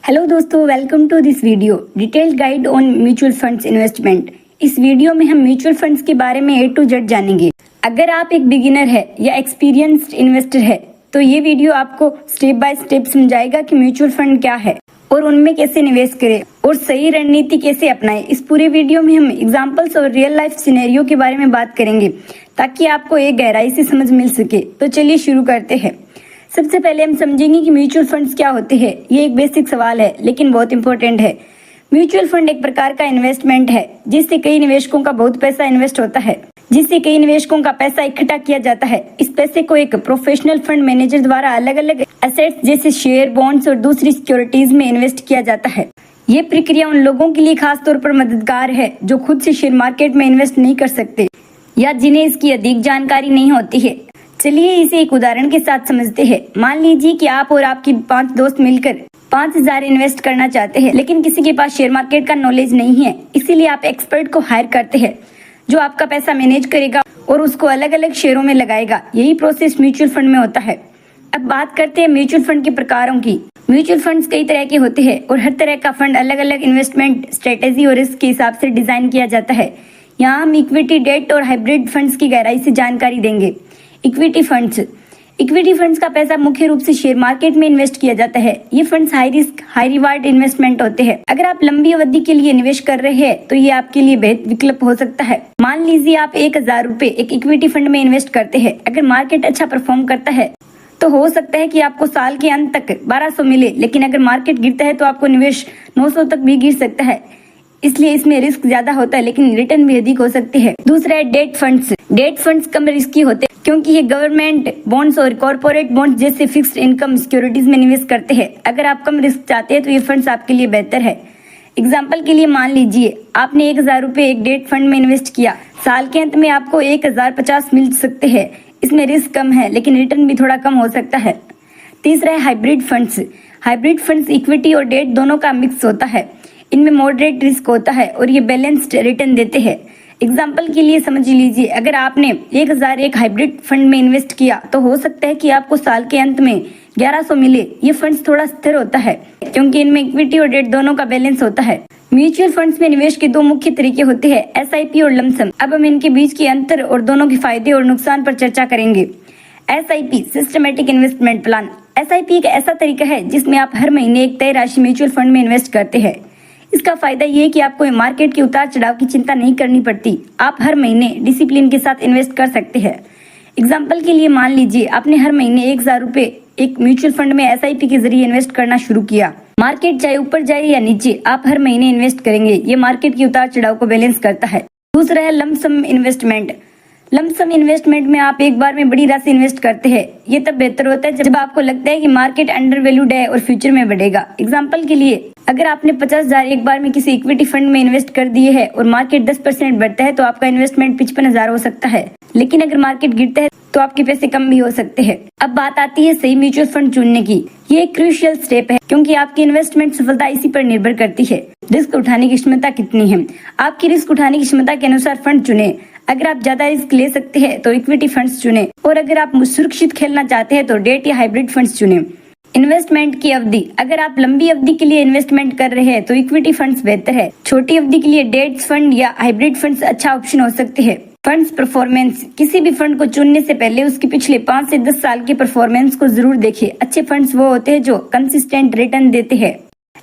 Hello दोस्तों, welcome to this video detailed guide on mutual funds investment. इस video में हम म्यूचुअल फंड्स के बारे में A to Z जानेंगे। अगर आप एक बिगिनर है या एक्सपीरियंस्ड इन्वेस्टर है तो ये वीडियो आपको स्टेप बाय स्टेप समझाएगा कि म्यूचुअल फंड क्या है और उनमें कैसे निवेश करें और सही रणनीति कैसे अपनाएं। इस पूरे वीडियो में हम एग्जांपल्स और रियल लाइफ सिनेरियो के बारे में बात करेंगे ताकि आपको एक गहराई से समझ मिल सके। तो चलिए शुरू करते हैं। सबसे पहले हम समझेंगे कि म्यूचुअल फंड्स क्या होते हैं। ये एक बेसिक सवाल है लेकिन बहुत इंपॉर्टेंट है। म्यूचुअल फंड एक प्रकार का इन्वेस्टमेंट है जिससे कई निवेशकों का बहुत पैसा इन्वेस्ट होता है, जिससे कई निवेशकों का पैसा इकट्ठा किया जाता है। इस पैसे को एक प्रोफेशनल फंड मैनेजर द्वारा अलग अलग एसेट्स जैसे शेयर, बॉन्ड्स और दूसरी सिक्योरिटीज में इन्वेस्ट किया जाता है। ये प्रक्रिया उन लोगों के लिए खास तौर पर मददगार है जो खुद से शेयर मार्केट में इन्वेस्ट नहीं कर सकते या जिन्हें इसकी अधिक जानकारी नहीं होती है। चलिए इसे एक उदाहरण के साथ समझते हैं। मान लीजिए कि आप और आपकी 5 दोस्त मिलकर 5,000 इन्वेस्ट करना चाहते हैं, लेकिन किसी के पास शेयर मार्केट का नॉलेज नहीं है। इसीलिए आप एक्सपर्ट को हायर करते हैं जो आपका पैसा मैनेज करेगा और उसको अलग अलग शेयरों में लगाएगा। यही प्रोसेस म्यूचुअल फंड में होता है। अब बात करते हैं म्यूचुअल फंड के प्रकारों की। म्यूचुअल फंड्स कई तरह के होते हैं और हर तरह का फंड अलग अलग इन्वेस्टमेंट स्ट्रेटेजी और रिस्क के हिसाब से डिजाइन किया जाता है। यहाँ हम इक्विटी, डेट और हाइब्रिड फंड्स की गहराई से जानकारी देंगे। इक्विटी फंड्स का पैसा मुख्य रूप से शेयर मार्केट में इन्वेस्ट किया जाता है। ये funds high risk high reward investment होते हैं। अगर आप लंबी अवधि के लिए निवेश कर रहे हैं तो ये आपके लिए बेहतर विकल्प हो सकता है। मान लीजिए आप 1,000 रुपए एक इक्विटी फंड में इन्वेस्ट करते हैं। अगर मार्केट अच्छा परफॉर्म करता है तो हो सकता है कि आपको साल के अंत तक 1,200 मिले, लेकिन अगर मार्केट गिरता है तो आपको निवेश 900 तक भी गिर सकता है। इसलिए इसमें रिस्क ज्यादा होता है लेकिन रिटर्न भी अधिक हो सकते हैं। दूसरा है डेट फंड्स कम रिस्की होते हैं क्योंकि ये गवर्नमेंट बॉन्ड्स और कॉर्पोरेट बॉन्ड्स जैसे फिक्स्ड इनकम सिक्योरिटीज में निवेश करते हैं। अगर आप कम रिस्क चाहते हैं तो ये फंड्स आपके लिए बेहतर है। एग्जाम्पल के लिए मान लीजिए आपने 1,000 रुपए एक डेट फंड में इन्वेस्ट किया। साल के अंत में आपको 1,050 मिल सकते हैं। इसमें रिस्क कम है लेकिन रिटर्न भी थोड़ा कम हो सकता है। तीसरा है हाइब्रिड फंड्स इक्विटी और डेट दोनों का मिक्स होता है। इनमें मॉडरेट रिस्क होता है और ये बैलेंस्ड रिटर्न देते हैं। एग्जाम्पल के लिए समझ लीजिए अगर आपने 1,000 एक हाइब्रिड फंड में इन्वेस्ट किया तो हो सकता है कि आपको साल के अंत में 1,100 मिले। ये फंड्स थोड़ा स्थिर होता है क्योंकि इनमें इक्विटी और डेट दोनों का बैलेंस होता है। म्यूचुअल फंड्स में निवेश के 2 मुख्य तरीके होते हैं, SIP और लमसम। अब हम इनके बीच के अंतर और दोनों के फायदे और नुकसान पर चर्चा करेंगे। SIP systematic investment plan. SIP एक ऐसा तरीका है जिसमें आप हर महीने एक तय राशि म्यूचुअल फंड में इन्वेस्ट करते हैं। इसका फायदा ये है कि आपको मार्केट के उतार चढ़ाव की चिंता नहीं करनी पड़ती। आप हर महीने डिसिप्लिन के साथ इन्वेस्ट कर सकते हैं। एग्जाम्पल के लिए मान लीजिए आपने हर महीने 1,000 रुपए एक म्यूचुअल फंड में SIP के जरिए इन्वेस्ट करना शुरू किया। मार्केट चाहे ऊपर जाए या नीचे, आप हर महीने इन्वेस्ट करेंगे। ये मार्केट के उतार चढ़ाव को बैलेंस करता है। दूसरा है लमसम इन्वेस्टमेंट में आप एक बार में बड़ी राशि इन्वेस्ट करते हैं। ये तब बेहतर होता है जब आपको लगता है कि मार्केट अंडर वैल्यूड है और फ्यूचर में बढ़ेगा। एग्जाम्पल के लिए अगर आपने 50,000 एक बार में किसी इक्विटी फंड में इन्वेस्ट कर दिए है और मार्केट 10% बढ़ता है तो आपका इन्वेस्टमेंट 55,000 हो सकता है, लेकिन अगर मार्केट गिरता है तो आपके पैसे कम भी हो सकते हैं। अब बात आती है सही म्यूचुअल फंड चुनने की। ये एक क्रूशियल स्टेप है क्योंकि आपकी इन्वेस्टमेंट सफलता इसी पर निर्भर करती है। रिस्क उठाने की क्षमता कितनी है। आपकी रिस्क उठाने की क्षमता के अनुसार फंड चुने। अगर आप ज्यादा रिस्क ले सकते हैं तो इक्विटी फंड्स चुने और अगर आप सुरक्षित खेलना चाहते हैं तो डेट या हाइब्रिड फंड्स चुने। इन्वेस्टमेंट की अवधि। अगर आप लंबी अवधि के लिए इन्वेस्टमेंट कर रहे हैं तो इक्विटी फंड्स बेहतर है। छोटी अवधि के लिए डेट फंड या हाइब्रिड फंड्स अच्छा ऑप्शन हो सकते हैं। Funds performance. किसी भी फंड को चुनने से पहले उसके पिछले 5 से 10 साल के परफॉर्मेंस को जरूर देखें। अच्छे फंड्स वो होते हैं जो कंसिस्टेंट रिटर्न देते हैं।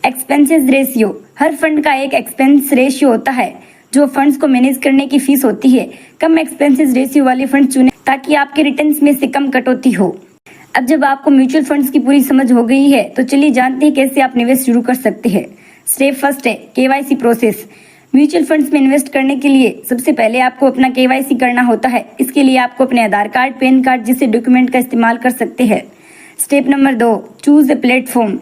Expenses ratio. हर फंड का एक एक्सपेंस रेशियो होता है जो फंड्स को मैनेज करने की फीस होती है। कम एक्सपेंसेस रेशियो वाले फंड चुनें ताकि आपके रिटर्न्स में से कम कटौती हो। अब जब आपको म्यूचुअल फंड्स की पूरी समझ हो गई है तो चलिए जानते हैं कैसे आप निवेश शुरू कर सकते हैं। स्टेप फर्स्ट है KYC प्रोसेस। म्यूचुअल फंड्स में इन्वेस्ट करने के लिए सबसे पहले आपको अपना KYC करना होता है। इसके लिए आपको अपने आधार कार्ड, पैन कार्ड जैसे डॉक्यूमेंट का इस्तेमाल कर सकते हैं। Step number 2, choose a platform.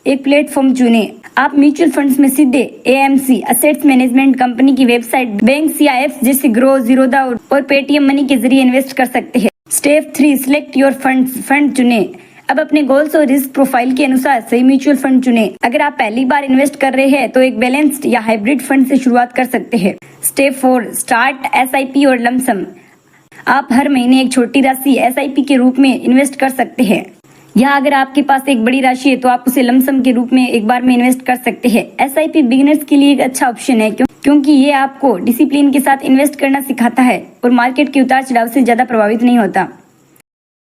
एक प्लेटफॉर्म चुने। आप म्यूचुअल फंड्स में सीधे AMC असेट्स मैनेजमेंट कंपनी की वेबसाइट, बैंक या ऐप्स जैसे ग्रो, जीरोधा और पेटीएम मनी के जरिए इन्वेस्ट कर सकते हैं। स्टेप 3, सिलेक्ट योर फंड चुने। अब अपने गोल्स और रिस्क प्रोफाइल के अनुसार सही म्यूचुअल फंड चुने। अगर आप पहली बार इन्वेस्ट कर रहे हैं तो एक बैलेंस्ड या हाइब्रिड फंड से शुरुआत कर सकते हैं। स्टेप 4, स्टार्ट SIP और लमसम। आप हर महीने एक छोटी राशि SIP के रूप में इन्वेस्ट कर सकते हैं। या अगर आपके पास एक बड़ी राशि है तो आप उसे लमसम के रूप में एक बार में इन्वेस्ट कर सकते हैं। एसआईपी बिगिनर्स के लिए एक अच्छा ऑप्शन है क्योंकि ये आपको डिसिप्लिन के साथ इन्वेस्ट करना सिखाता है और मार्केट के उतार चढ़ाव से ज्यादा प्रभावित नहीं होता।